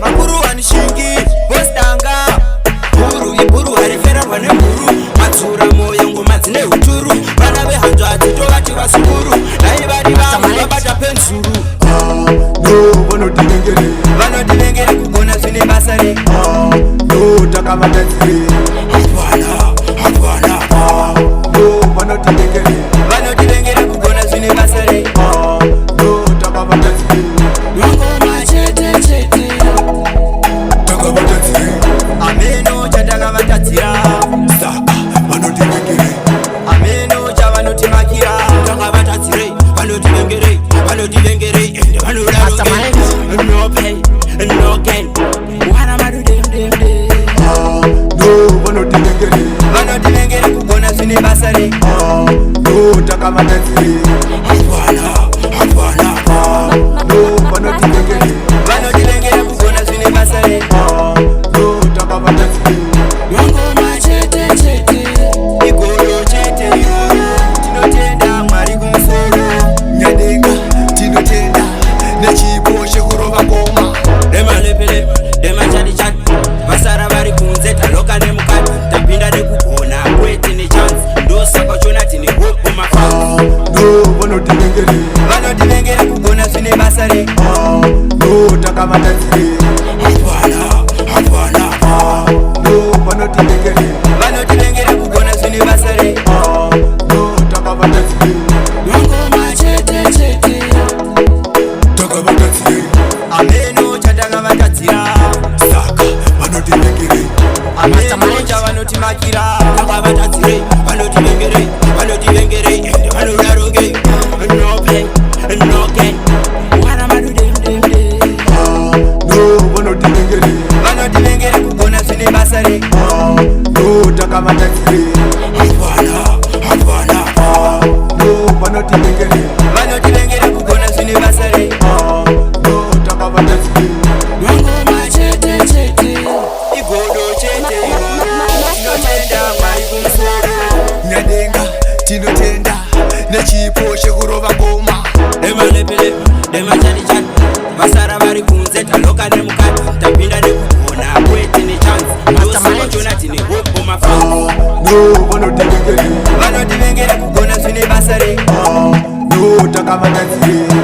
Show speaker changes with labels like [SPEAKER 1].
[SPEAKER 1] Makuru wanishingi postanga Guru iburu harifera wane muru Matsura moyo ngoma dzine huturu Vana vehanzwa adzito vati vasukuru Nai vari vangu vabata pensuru Vanotivengere kugona zvine basa re
[SPEAKER 2] Takavatadzire
[SPEAKER 1] Vanotivengere kugona zvine basa re
[SPEAKER 2] Takavatadzire
[SPEAKER 1] Ngoma chete chete Ameno chatakavatadzira
[SPEAKER 2] Saka vanotivengere
[SPEAKER 1] Ameno chavanotimakira Takavatadzire Vanotivengere Ende vanodaroge No pain, no gain What am I doing Vanotivengere kugona zvine basa re
[SPEAKER 2] Takavatadzire
[SPEAKER 1] Vanotivengere kugona zvine basa re
[SPEAKER 2] Takavatadzire
[SPEAKER 1] Ngoma chete chete Igoro chete iroro Tinotenda Mwari kumusoro
[SPEAKER 2] Nyadenga tinotenda nechipo chekurova ngoma
[SPEAKER 1] Demalepele, demachati-chati Vasara vari kunze taloka nemukati Tapinda nekugona kwete nechance Ndosaka chona tine hope mafans Vanotivengere kugona zvine basa re
[SPEAKER 2] Takavatadzire
[SPEAKER 1] Vanotivengere kugona zvine basa re
[SPEAKER 2] Takavatadzire
[SPEAKER 1] Ngoma chete chete
[SPEAKER 2] Takavatadzire
[SPEAKER 1] Ameno chatakavatadzira
[SPEAKER 2] Saka vanotivengere
[SPEAKER 1] Ameno chavanotimakira Takavatadzire Vanotivengere Ende vanodaroge No pain, no gain What am I doing Vanotivengere kugona zvine basa re
[SPEAKER 2] Takavatadzire
[SPEAKER 1] Vanotivengere kugona zvine basa re
[SPEAKER 2] Takavatadzire
[SPEAKER 1] Ngoma chete chete Igodo chete Tinotenda Mwari kumusoro
[SPEAKER 2] Nyadenga tinotenda nechipo chekurova ngoma
[SPEAKER 1] Demalepele, demachati-chati Vasara vari kunze taloka nemukati Tapinda nekugona kwete nechance Ndosaka chona tine hope mafans
[SPEAKER 2] Vanotivengere
[SPEAKER 1] Vanotivengere kugona zvine basa re
[SPEAKER 2] Takavatadzire